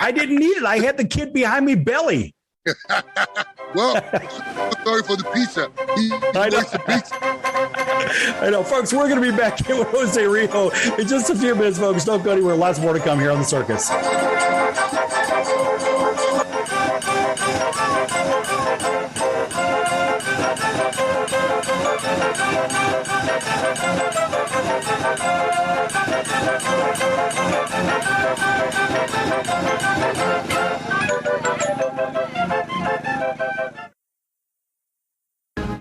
I didn't need it. I had the kid behind me belly. Well, sorry for the pizza. He likes the pizza. I know, folks. We're going to be back here with Jose Rijo in just a few minutes, folks. Don't go anywhere. Lots more to come here on the Circus.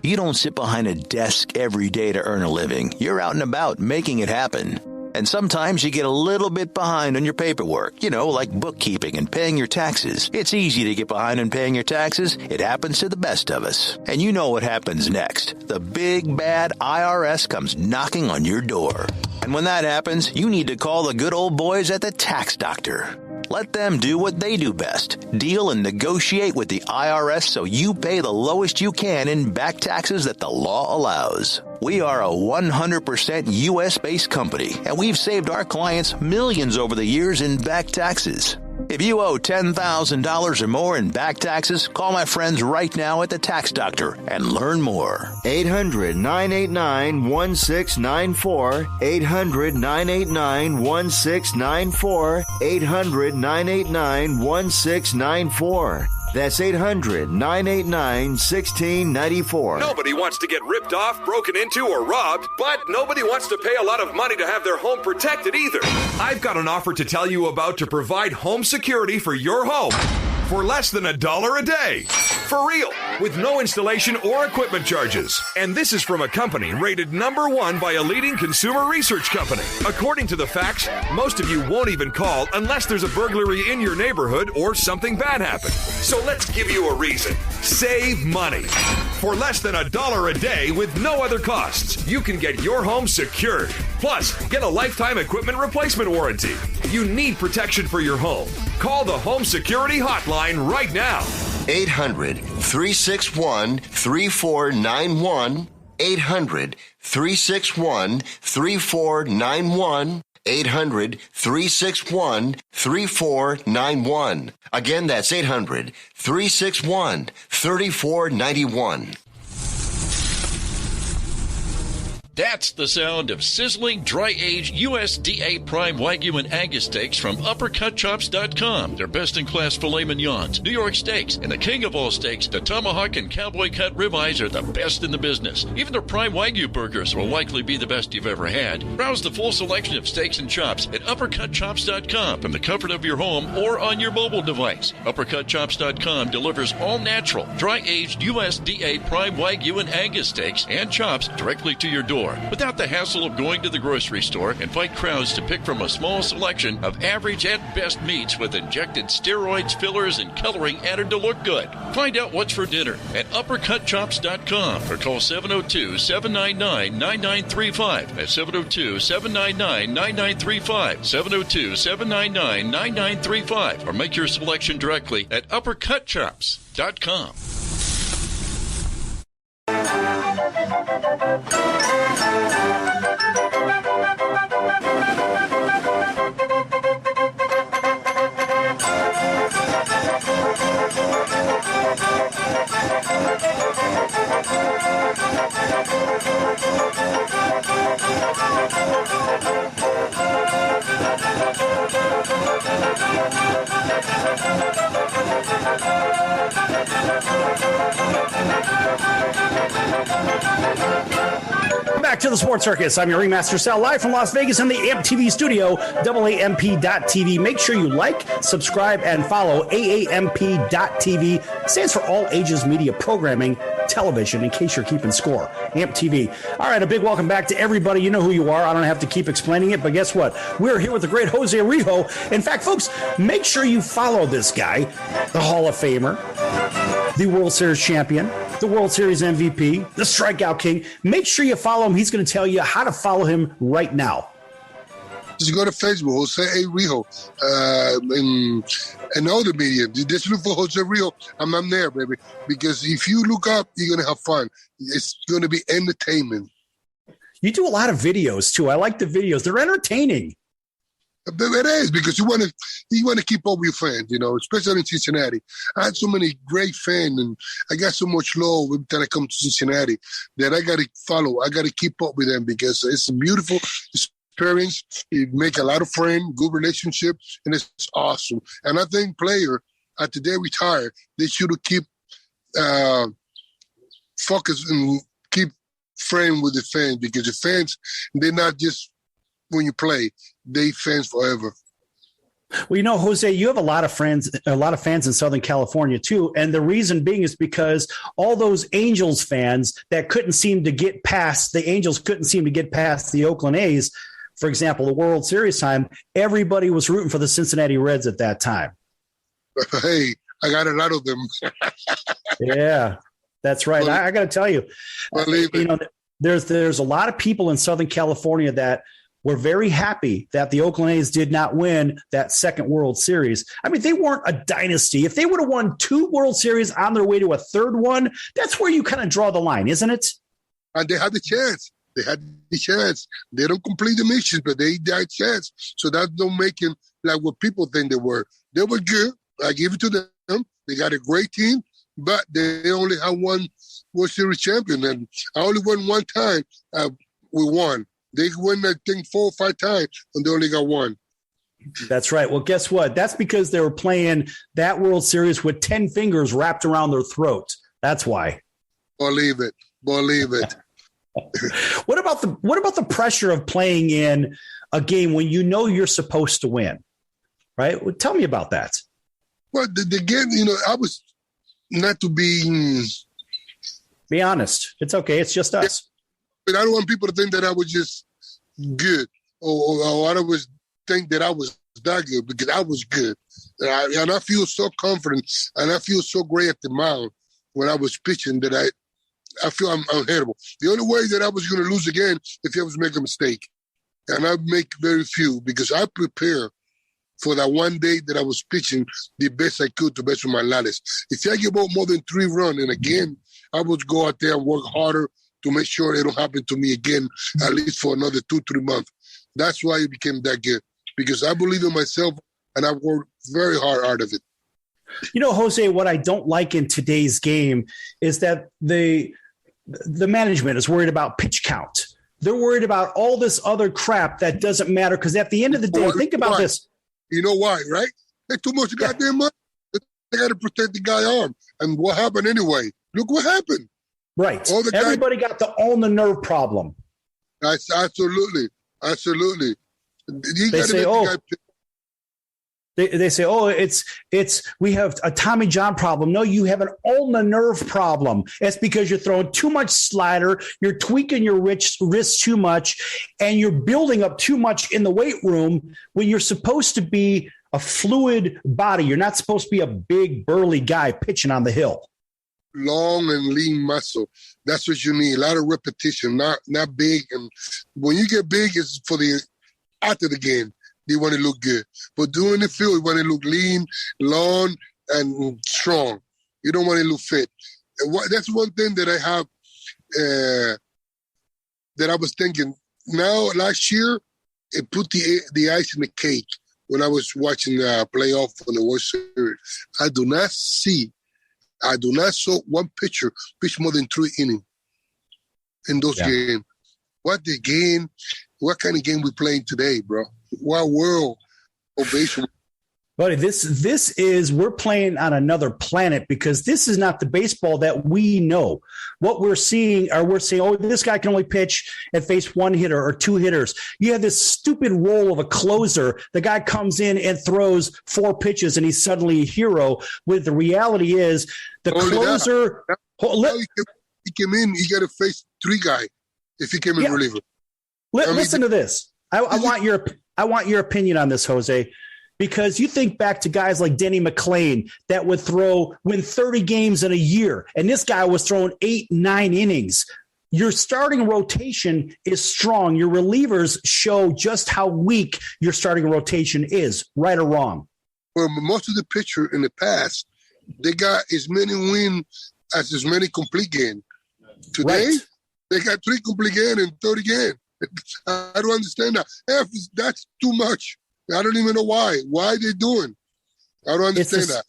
You don't sit behind a desk every day to earn a living. You're out and about making it happen. And sometimes you get a little bit behind on your paperwork, like bookkeeping and paying your taxes. It's easy to get behind on paying your taxes. It happens to the best of us. And you know what happens next. The big, bad IRS comes knocking on your door. And when that happens, you need to call the good old boys at the Tax Doctor. Let them do what they do best. Deal and negotiate with the IRS so you pay the lowest you can in back taxes that the law allows. We are a 100% U.S.-based company, and we've saved our clients millions over the years in back taxes. If you owe $10,000 or more in back taxes, call my friends right now at the Tax Doctor and learn more. 800-989-1694. 800-989-1694. 800-989-1694. That's 800-989-1694. Nobody wants to get ripped off, broken into, or robbed, but nobody wants to pay a lot of money to have their home protected either. I've got an offer to tell you about to provide home security for your home for less than $1 a day. For real, with no installation or equipment charges. And this is from a company rated #1 by a leading consumer research company. According to the facts, most of you won't even call unless there's a burglary in your neighborhood or something bad happened. So let's give you a reason. Save money. For less than $1 a day with no other costs, you can get your home secured. Plus, get a lifetime equipment replacement warranty. You need protection for your home. Call the Home Security Hotline right now. 800-361-3491. 800-361-3491. 800-361-3491. Again, that's 800-361-3491. That's the sound of sizzling, dry-aged USDA Prime Wagyu and Angus steaks from UpperCutChops.com. Their best-in-class filet mignons, New York steaks, and the king of all steaks, the tomahawk and cowboy cut ribeyes are the best in the business. Even their Prime Wagyu burgers will likely be the best you've ever had. Browse the full selection of steaks and chops at UpperCutChops.com from the comfort of your home or on your mobile device. UpperCutChops.com delivers all-natural, dry-aged USDA Prime Wagyu and Angus steaks and chops directly to your door, without the hassle of going to the grocery store and fight crowds to pick from a small selection of average at best meats with injected steroids, fillers, and coloring added to look good. Find out what's for dinner at UpperCutChops.com or call 702-799-9935. That's 702-799-9935. 702-799-9935. Or make your selection directly at UpperCutChops.com. to the Sports Circus. I'm your Ringmaster Sal, live from Las Vegas in the AMP TV studio, AAMP.TV. Make sure you like, subscribe, and follow AAMP.TV. Stands for All Ages Media Programming Television, in case you're keeping score. AMP TV. All right, a big welcome back to everybody. You know who you are. I don't have to keep explaining it, but guess what? We're here with the great Jose Rijo. In fact, folks, make sure you follow this guy, the Hall of Famer, the World Series champion, the World Series MVP, the strikeout king. Make sure you follow him. He's going to tell you how to follow him right now. Just go to Facebook, Jose A. Rijo, and all the media. Just look for Jose Rijo. I'm there, baby. Because if you look up, you're going to have fun. It's going to be entertainment. You do a lot of videos, too. I like the videos. They're entertaining. It is, because you want to keep up with your fans, especially in Cincinnati. I had so many great fans, and I got so much love every time I come to Cincinnati that I got to follow. I got to keep up with them because it's a beautiful experience. You make a lot of friends, good relationship, and it's awesome. And I think player, after they retire, they should keep focus and keep friends with the fans, because the fans, they're not just when you play, they fans forever. Well, Jose, you have a lot of fans in Southern California too, and the reason being is because all those Angels fans that couldn't seem to get past the Oakland A's, for example, the World Series time. Everybody was rooting for the Cincinnati Reds at that time. Hey, I got a lot of them. Yeah, that's right. I got to tell you, there's a lot of people in Southern California that were very happy that the Oakland A's did not win that second World Series. I mean, they weren't a dynasty. If they would have won 2 World Series on their way to a third one, that's where you kind of draw the line, isn't it? And they had the chance. They don't complete the mission, but they had a chance. So that don't make them like what people think they were. They were good. I give it to them. They got a great team, but they only have one World Series champion. And I only won one time. We won. They win that thing 4 or 5 times, and they only got one. That's right. Well, guess what? That's because they were playing that World Series with 10 fingers wrapped around their throat. That's why. Believe it. What about the pressure of playing in a game when you know you're supposed to win? Right? Well, tell me about that. Well, the game, I was not to be. Be honest. It's okay. It's just us. But I don't want people to think that I was just good, or I don't think that I was that good, because I was good. And I feel so confident, and I feel so great at the mound when I was pitching that I feel I'm unhittable. The only way that I was going to lose again if I was making a mistake. And I make very few, because I prepare for that one day that I was pitching the best I could to best of my latest. If I give up more than 3 runs, and again, I would go out there and work harder to make sure it don't happen to me again, at least for another 2-3 months. That's why it became that good, because I believe in myself, and I worked very hard out of it. Jose, what I don't like in today's game is that the management is worried about pitch count. They're worried about all this other crap that doesn't matter, because at the end of the day, think about this. You know why, right? They too much goddamn money. They got to protect the guy's arm. And what happened anyway? Look what happened. Right. Everybody got the on the nerve problem. Absolutely. They say, it's we have a Tommy John problem. No, you have an on the nerve problem. It's because you're throwing too much slider, you're tweaking your wrist too much, and you're building up too much in the weight room when you're supposed to be a fluid body. You're not supposed to be a big, burly guy pitching on the hill. Long and lean muscle. That's what you need. A lot of repetition, not big. And when you get big, it's for after the game. They want to look good. But during the field, you want to look lean, long, and strong. You don't want to look fit. That's one thing that I have that I was thinking. Now, last year, it put the ice in the cake when I was watching the playoff on the World Series. I do not saw one pitcher pitch more than 3 innings in those games. What kind of game we playing today, bro? What world of baseball? Buddy, we're playing on another planet because this is not the baseball that we know. What we're saying, oh, this guy can only pitch and face one hitter or two hitters. You have this stupid role of a closer. The guy comes in and throws 4 pitches and he's suddenly a hero. With the reality is the closer. He came in, he got to face 3 guys if he came in reliever. Listen to this. I want your opinion on this, Jose. Because you think back to guys like Denny McClain that would win 30 games in a year, and this guy was throwing 8, 9 innings. Your starting rotation is strong. Your relievers show just how weak your starting rotation is, right or wrong. Well, most of the pitcher in the past, they got as many wins as many complete games. Today, They got 3 complete games and 30 games. I don't understand that. That's too much. I don't even know why. Why are they doing? I don't understand that.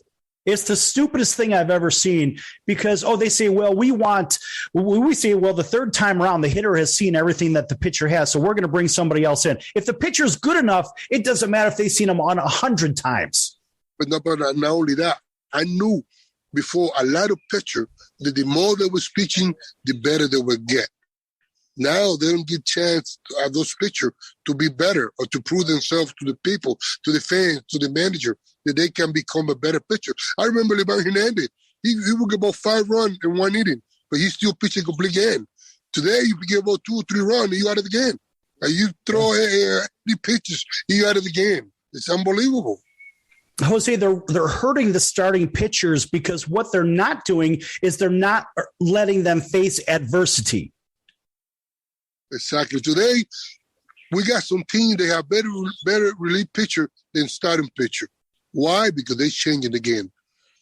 It's the stupidest thing I've ever seen because, they say, well, we say, well, the third time around, the hitter has seen everything that the pitcher has, so we're going to bring somebody else in. If the pitcher's good enough, it doesn't matter if they've seen him on 100 times. But not only that, I knew before a lot of pitchers that the more they was pitching, the better they would get. Now they don't get a chance to have those pitchers to be better or to prove themselves to the people, to the fans, to the manager, that they can become a better pitcher. I remember Liban Hernandez. He would get about 5 runs in 1 inning, but he's still pitching a complete game. Today, you get about 2 or 3 runs, and you're out of the game. And you throw 80 pitches, you're out of the game. It's unbelievable. Jose, they're hurting the starting pitchers because what they're not doing is they're not letting them face adversity. Exactly. Today, we got some teams that have better relief pitcher than starting pitcher. Why? Because they're changing the game.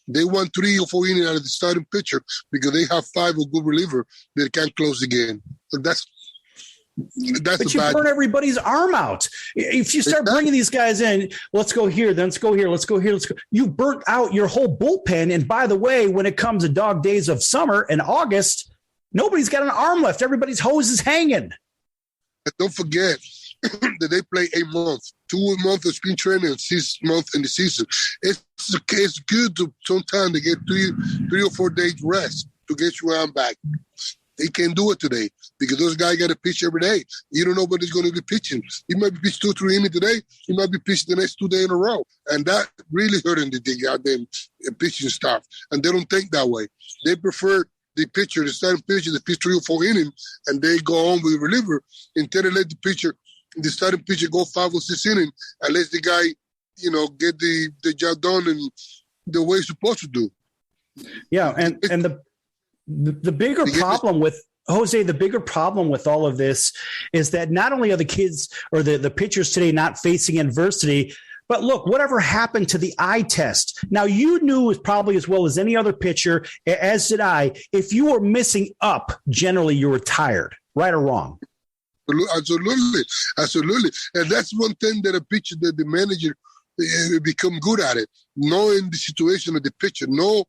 They want 3 or 4 innings out of the starting pitcher because they have 5 a good reliever that can close the game. So that's but you burn everybody's arm out. If you start bringing these guys in, let's go here, then let's go here, let's go here, let's go. You burnt out your whole bullpen. And by the way, when it comes to dog days of summer and August, nobody's got an arm left. Everybody's hose is hanging. Don't forget that they play 8 months, 2 months of spring training and 6 months in the season. It's good to sometimes to get 3 or 4 days rest to get your arm back. They can't do it today because those guys got to pitch every day. You don't know what he's going to be pitching. He might be pitched 2 or 3 innings today. He might be pitching the next 2 days in a row. And that really hurting the goddamn pitching staff. And they don't think that way. They prefer the starting pitcher, the pitch 3 or 4 innings, and they go on with the reliever instead of let the starting pitcher go 5 or 6 innings and let the guy, get the job done in the way he's supposed to do. Yeah, and the bigger problem with Jose, the bigger problem with all of this is that not only are the kids or the pitchers today not facing adversity, but look, whatever happened to the eye test? Now, you knew probably as well as any other pitcher, as did I, if you were missing up, generally you were tired, right or wrong? Absolutely. And that's one thing that a pitcher, that the manager become good at it, knowing the situation of the pitcher, know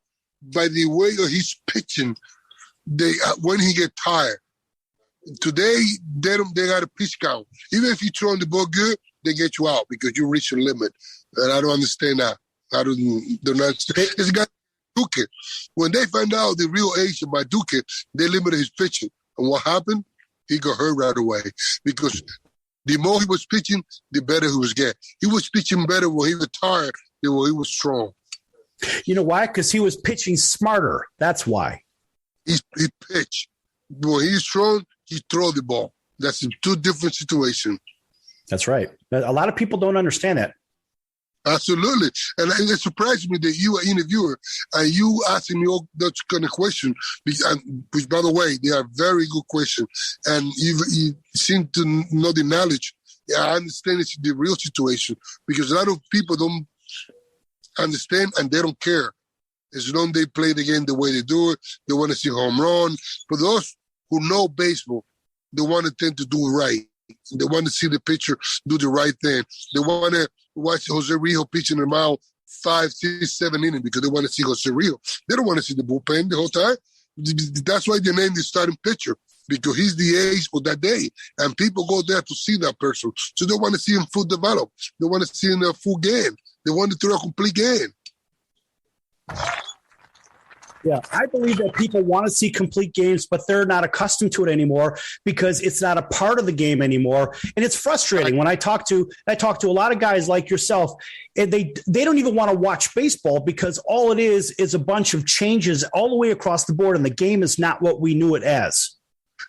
by the way of his pitching, when he get tired. Today, they got a pitch count. Even if you throw the ball good, they get you out because you reach your limit. And I don't understand that. They're not. This guy, Duque. When they find out the real age of my Duque, they limited his pitching. And what happened? He got hurt right away because the more he was pitching, the better he was getting. He was pitching better when he was tired than when he was strong. You know why? Because he was pitching smarter. That's why. He pitched. When he's strong, he throw the ball. That's 2 different situations. That's right. A lot of people don't understand that. Absolutely. And it surprised me that you are an interviewer and you asking me all that kind of question, which, by the way, they are very good questions. And you seem to know the knowledge. Yeah, I understand it's the real situation because a lot of people don't understand and they don't care. As long as they play the game the way they do it, they want to see home run. For those who know baseball, they want to tend to do it right. They want to see the pitcher do the right thing. They want to watch Jose Rijo pitch in the mound 5, 6, 7 innings because they want to see Jose Rijo. They don't want to see the bullpen the whole time. That's why they named the starting pitcher, because he's the ace of that day. And people go there to see that person. So they want to see him full develop. They want to see him in a full game. They want to throw a complete game. Yeah, I believe that people want to see complete games, but they're not accustomed to it anymore because it's not a part of the game anymore, and it's frustrating. When I talk to a lot of guys like yourself, and they don't even want to watch baseball because all it is a bunch of changes all the way across the board, and the game is not what we knew it as.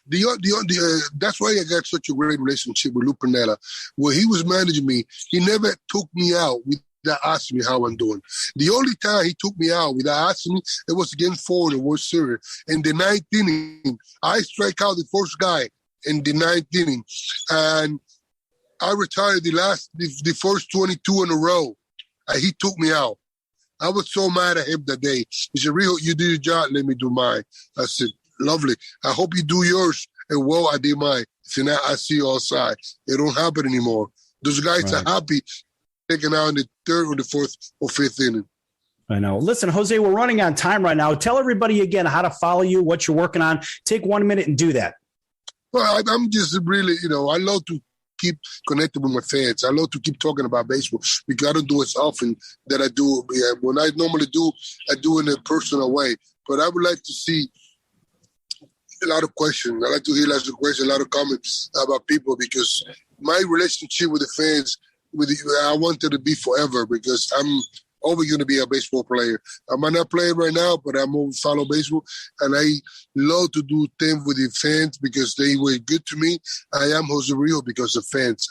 That's why I got such a great relationship with Lou Piniella. When he was managing me, he never took me out without asking me how I'm doing. The only time he took me out without asking me, it was against Ford in the World Series. In the ninth inning, I strike out the first guy in the ninth inning, and I retired the first 22 in a row, and he took me out. I was so mad at him that day. He said, Rijo, you do your job, let me do mine. I said, lovely. I hope you do yours. And well, I did mine. So now I see you outside. It don't happen anymore. Those guys are happy taking out in the third or the fourth or fifth inning. I know. Listen, Jose, we're running on time right now. Tell everybody again how to follow you, what you're working on. Take 1 minute and do that. Well, I'm just really, I love to keep connected with my fans. I love to keep talking about baseball because I don't do it as often that I do. Yeah, when I normally do, I do it in a personal way. But I would like to see a lot of questions. I like to hear lots of questions, a lot of comments about people because my relationship with the fans, I want it to be forever because I'm always going to be a baseball player. I might not play right now, but I'm always follow baseball. And I love to do things with the fans because they were good to me. I am Jose Rijo because of fans.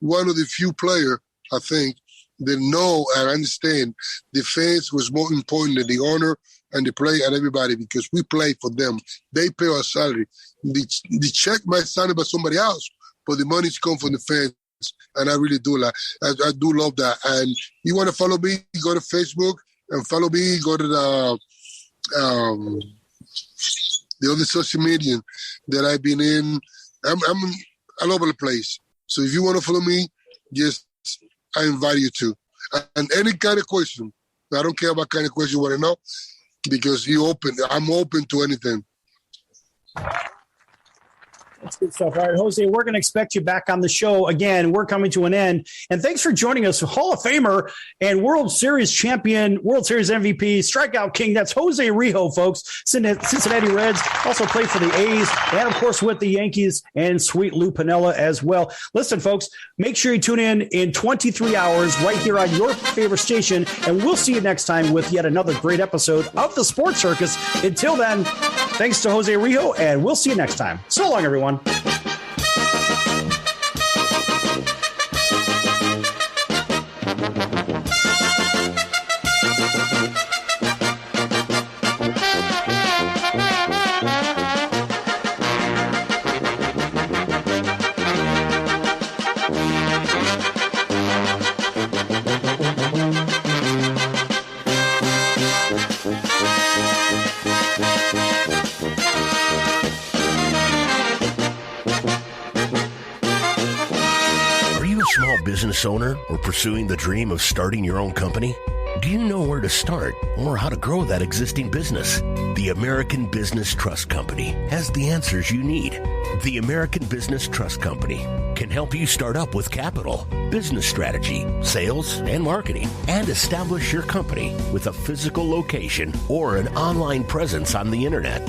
One of the few players, I think, that know and understand the fans was more important than the owner and the player and everybody because we play for them. They pay our salary. The check might sign by somebody else, but the money's come from the fans. And I really do I do love that. And you want to follow me, go to Facebook and follow me, go to the other social media that I've been in. I'm all over the place. So if you want to follow me, I invite you to. And any kind of question, I don't care what kind of question you want to know, because I'm open to anything. That's good stuff. All right, Jose, we're going to expect you back on the show again. We're coming to an end. And thanks for joining us, Hall of Famer and World Series champion, World Series MVP, strikeout king. That's Jose Rijo, folks. Cincinnati Reds, also played for the A's, and, of course, with the Yankees and sweet Lou Piniella as well. Listen, folks, make sure you tune in 23 hours right here on your favorite station, and we'll see you next time with yet another great episode of the Sports Circus. Until then, thanks to Jose Rijo, and we'll see you next time. So long, everyone. Business owner or pursuing the dream of starting your own company? Do you know where to start or how to grow that existing business? The American Business Trust Company has the answers you need. The American Business Trust Company can help you start up with capital, business strategy, sales, and marketing, and establish your company with a physical location or an online presence on the internet.